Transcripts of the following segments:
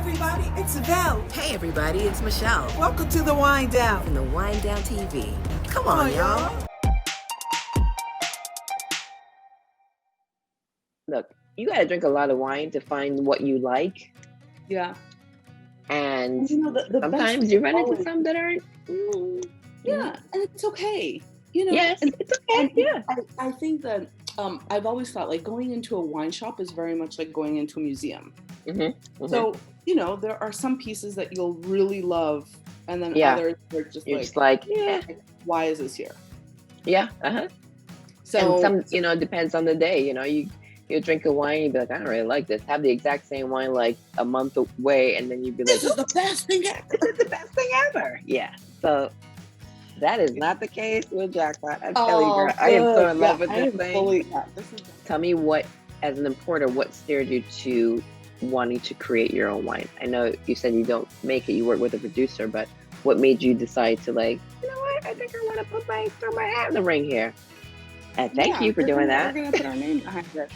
everybody, it's Adele. Hey everybody, it's Michelle. Welcome to the Wind Down. From the Wind Down TV. Come on, y'all. Look, you gotta drink a lot of wine to find what you like. Yeah. And the sometimes you run into some that aren't. Yeah, and it's okay. Yes, it's okay. Yeah. I think that I've always thought like going into a wine shop is very much like going into a museum. Mm-hmm. So, there are some pieces that you'll really love, and then others are just You're just like, why is this here? Yeah. Uh-huh. So, and some, it depends on the day. You drink a wine, you'd be like, I don't really like this. Have the exact same wine like a month away, and then you'd be like, this is the best thing ever. This is the best thing ever. Yeah. So that is not the case with Jackpot. I'm telling you, girl, I am so in love with this thing. Tell me what, as an importer, what steered you to wanting to create your own wine? I know you said you don't make it, you work with a producer, but what made you decide to like, you know what, I think I want to throw my hat in the ring here. And thank you for doing that. We're going to put our name behind it.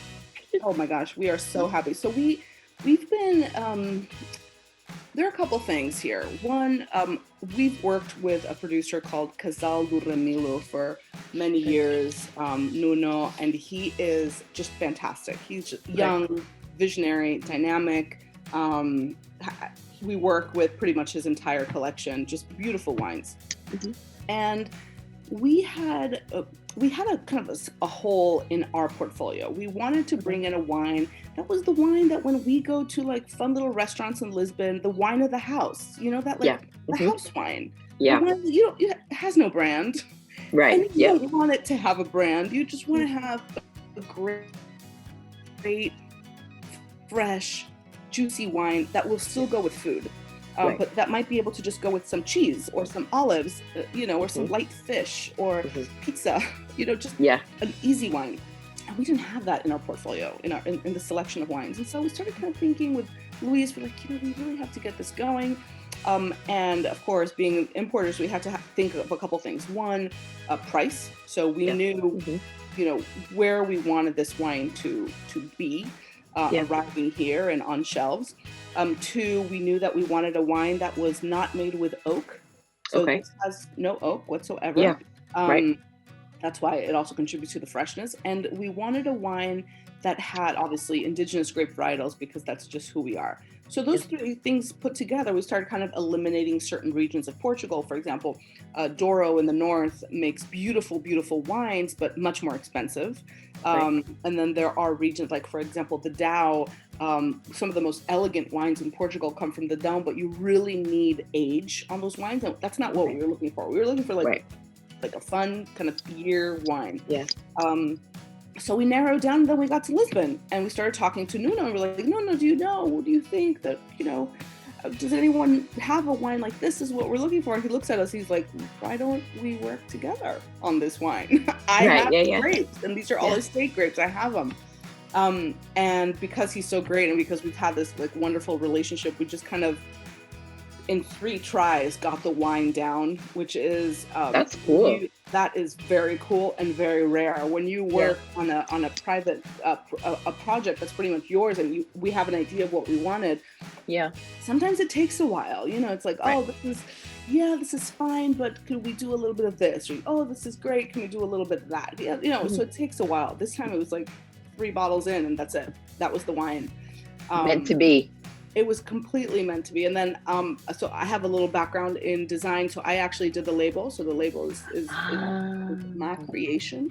Oh my gosh, we are so happy. So we've been, there are a couple things here. One, we've worked with a producer called Casal do Remilo for many years, Nuno, and he is just fantastic. He's just young, visionary, dynamic. We work with pretty much his entire collection, just beautiful wines. Mm-hmm. And we had a kind of a hole in our portfolio. We wanted to bring in a wine that was the wine that when we go to like fun little restaurants in Lisbon, the wine of the house, the house wine. Yeah. The wine that it has no brand. Right. And you don't want it to have a brand. You just want to have a great, fresh, juicy wine that will still go with food. But that might be able to just go with some cheese or some olives, or some light fish or pizza, just an easy wine. And we didn't have that in our portfolio, in the selection of wines. And so we started kind of thinking with Louise, we're like, we really have to get this going. And of course, being importers, we had to think of a couple things. One, price. So we knew, where we wanted this wine to be. Arriving here and on shelves. Two, we knew that we wanted a wine that was not made with oak. So this has no oak whatsoever. Yeah. That's why it also contributes to the freshness. And we wanted a wine that had obviously indigenous grape varietals because that's just who we are. So those three things put together, we started kind of eliminating certain regions of Portugal. For example, Douro in the north makes beautiful, beautiful wines, but much more expensive. And then there are regions like, for example, the Dow. Some of the most elegant wines in Portugal come from the Dow, but you really need age on those wines. And that's not what we were looking for. We were looking for like a fun kind of beer wine. Yeah. So we narrowed down, and then we got to Lisbon, and we started talking to Nuno, and we're like, Nuno, do you know? What do you think that, does anyone have a wine like this is what we're looking for? And he looks at us, he's like, why don't we work together on this wine? I have grapes, and these are all estate grapes. I have them. And because he's so great, and because we've had this like wonderful relationship, we just kind of, in 3 tries, got the wine down, which is that's cool. That is very cool and very rare. When you work on a private a project that's pretty much yours, and we have an idea of what we wanted. Yeah. Sometimes it takes a while. It's like, this is fine, but could we do a little bit of this? Or, this is great. Can we do a little bit of that? Yeah. So it takes a while. This time it was like 3 bottles in, and that's it. That was the wine. Meant to be. It was completely meant to be. And then, so I have a little background in design. So I actually did the label. So the label is my creation.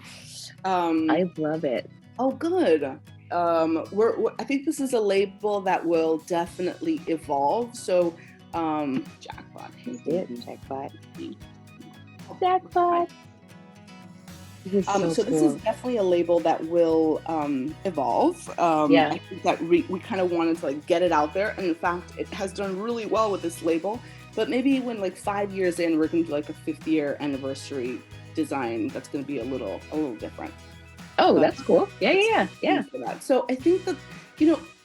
I love it. Oh, good. I think this is a label that will definitely evolve. So, Jackpot. Jackpot. Jackpot. This is definitely a label that will evolve. I think that we kind of wanted to like get it out there, and in fact, it has done really well with this label. But maybe when like 5 years in, we're going to do like a 50th anniversary design that's going to be a little different. Oh, that's cool. Yeah. For that. So I think that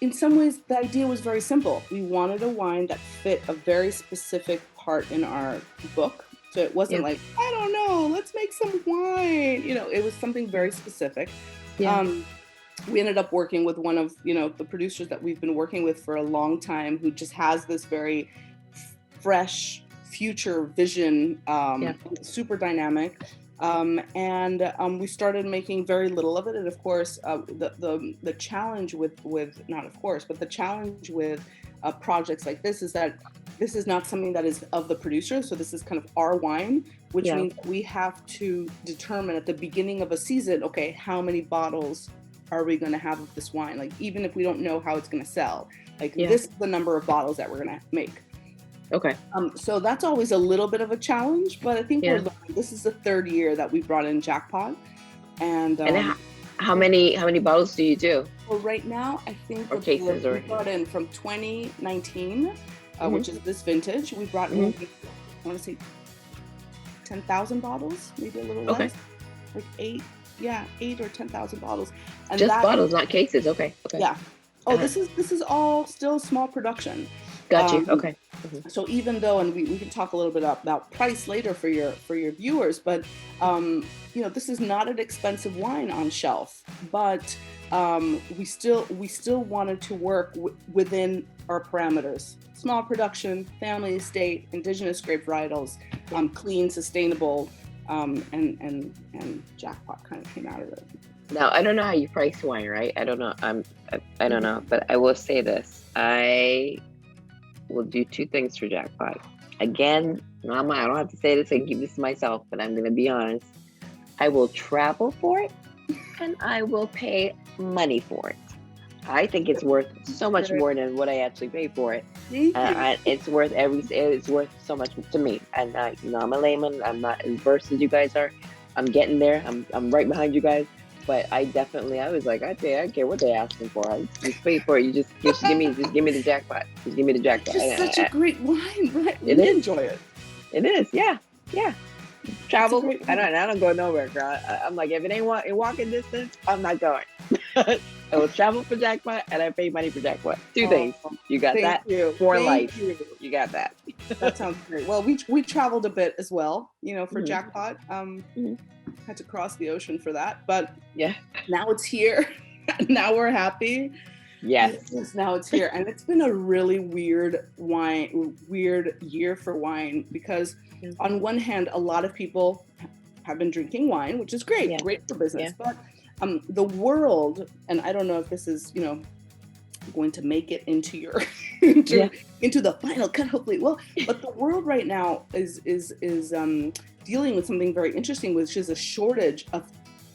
in some ways the idea was very simple. We wanted a wine that fit a very specific part in our book. So it wasn't like, I don't know, let's make some wine. It was something very specific. Yeah. we ended up working with one of, the producers that we've been working with for a long time, who just has this very fresh future vision, super dynamic. We started making very little of it. And of course, the challenge the challenge with projects like this is that this is not something that is of the producer. So this is kind of our wine, which means we have to determine at the beginning of a season, okay, how many bottles are we going to have of this wine? Like, even if we don't know how it's going to sell, like this is the number of bottles that we're going to make. Okay. So that's always a little bit of a challenge, but I think we're learning. This is the third year that we brought in JACKPOT, and how many bottles do you do? Well, right now I think we brought in from 2019, which is this vintage. We brought in, I want to say 10,000 bottles, maybe a little less, like 8 or 10,000 bottles. And just bottles, not cases. Okay. Yeah. Oh, this is all still small production. Got you. Okay. So even though, and we can talk a little bit about price later for your viewers, but this is not an expensive wine on shelf, but we still wanted to work within our parameters: small production, family estate, indigenous grape varietals, clean, sustainable, and JACKPOT kind of came out of it. Now, I don't know how you price wine, right? I don't know. I don't know, but I will say this: I will do two things for JACKPOT. Again, Naama, I don't have to say this and keep this to myself, but I'm going to be honest. I will travel for it, and I will pay money for it. I think it's worth so much more than what I actually pay for it. It's worth so much to me. And I'm a layman. I'm not as versed as you guys are. I'm getting there. I'm right behind you guys. But I was like, I don't care what they're asking for. I just pay for it. You just give me the JACKPOT. Just give me the JACKPOT. It's such a great wine, right? It is. Enjoy it. It is, yeah. Travel. I don't go nowhere, girl. I'm like, if it ain't in walking distance, I'm not going. I will travel for JACKPOT, and I pay money for JACKPOT. Two things. You got that for life. You got that. That sounds great. Well, we traveled a bit as well, for JACKPOT. Had to cross the ocean for that, but now it's here. Now we're happy. Yes. Now it's here, and it's been a really weird year for wine, because on one hand, a lot of people have been drinking wine, which is great, great for business. But the world, and I don't know if this is going to make it into your into the final cut, hopefully. Well, but the world right now is dealing with something very interesting, which is a shortage of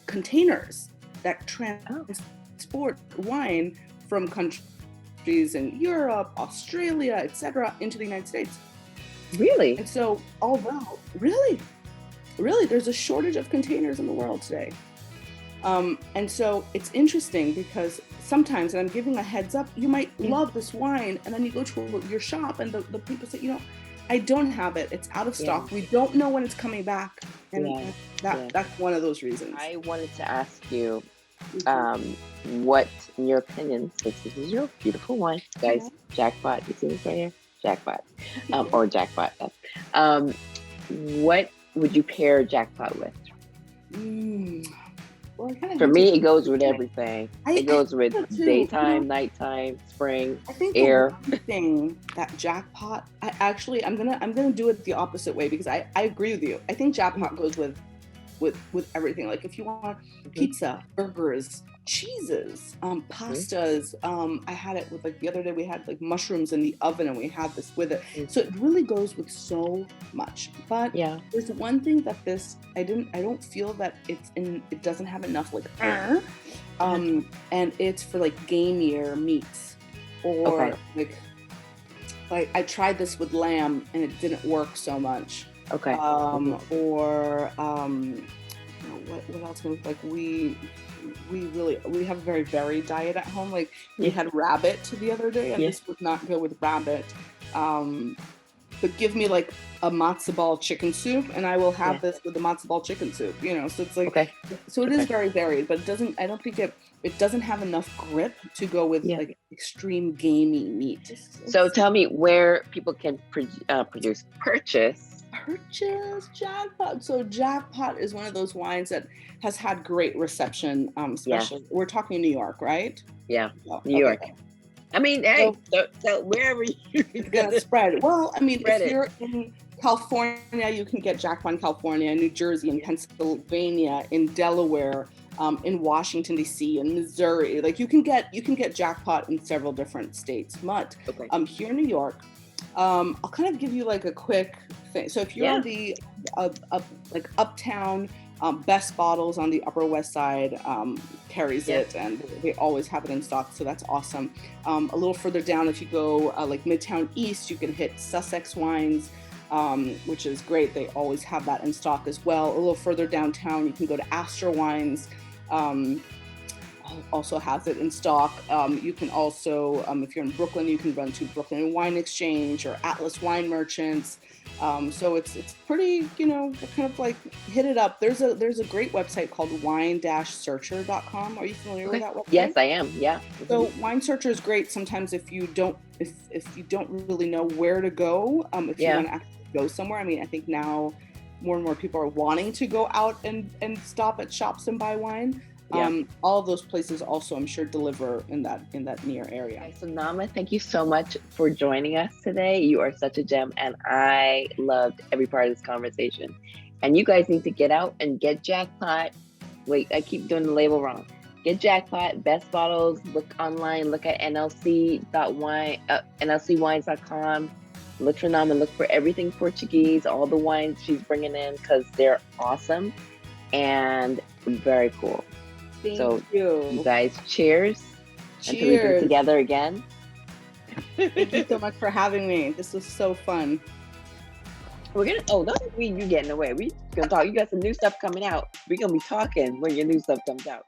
containers that transport wine from countries in Europe, Australia, etc., into the United States. Really? And so, really, there's a shortage of containers in the world today. And so it's interesting, because sometimes, and I'm giving a heads up, you might love this wine, and then you go to your shop and the people say, I don't have it. It's out of stock. We don't know when it's coming back. And that's one of those reasons. I wanted to ask you, what, in your opinion, since this is your beautiful wine, guys, JACKPOT, you see this right here? JACKPOT, or JACKPOT. What would you pair JACKPOT with? Well, for me, it goes with everything. It goes with daytime, nighttime, spring, I think air. The one thing that JACKPOT, I'm gonna do it the opposite way, because I agree with you. I think JACKPOT goes with everything. Like, if you want pizza, burgers, cheeses, pastas. I had it with, like, the other day we had like mushrooms in the oven, and we had this with it. So it really goes with so much. But there's one thing that I don't feel that it doesn't have enough and it's for like gamier meats, or like I tried this with lamb and it didn't work so much. Or what else? Like we have a very varied diet at home. Like, we had rabbit the other day, and this would not go with rabbit. But give me like a matzo ball chicken soup, and I will have this with the matzo ball chicken soup. So it's like so it is very varied, but it doesn't. I don't think it doesn't have enough grip to go with like extreme gamey meat. So tell me where people can purchase purchase Jackpot. So Jackpot is one of those wines that has had great reception, especially we're talking New York, right? Yeah, Oh, New York. okay. I mean, hey, so wherever you're gonna spread. Well, I mean, if it. you're in California, you can get Jackpot in California, New Jersey, in Pennsylvania, in Delaware, in Washington D.C., in Missouri. Like you can get Jackpot in several different states. But here in New York, I'll kind of give you like a quick thing. So if you're on the like uptown, Best Bottles on the Upper West Side carries it, and they always have it in stock, so that's awesome. A little further down, if you go like Midtown East, you can hit Sussex Wines, which is great. They always have that in stock as well. A little further downtown, you can go to Astor Wines. Also has it in stock. You can also, if you're in Brooklyn, you can run to Brooklyn Wine Exchange or Atlas Wine Merchants. So it's pretty, kind of like hit it up. There's a great website called wine-searcher.com. Are you familiar with that website? Yes, I am. Yeah. So Wine Searcher is great sometimes if you don't really know where to go. If you want to actually go somewhere. I mean, I think now more and more people are wanting to go out and stop at shops and buy wine. All of those places also, I'm sure, deliver in that near area. Okay, so Naama, thank you so much for joining us today. You are such a gem, and I loved every part of this conversation. And you guys need to get out and get Jackpot. Wait, I keep doing the label wrong. Get Jackpot, Best Bottles. Look online. Look at nlcwines.com. Look for Naama. Look for everything Portuguese. All the wines she's bringing in because they're awesome and very cool. Thank you. You guys, cheers. Until we get together again. Thank you so much for having me. This was so fun. We're gonna. Oh, don't be you getting away. We gonna talk. You got some new stuff coming out. We're gonna be talking when your new stuff comes out.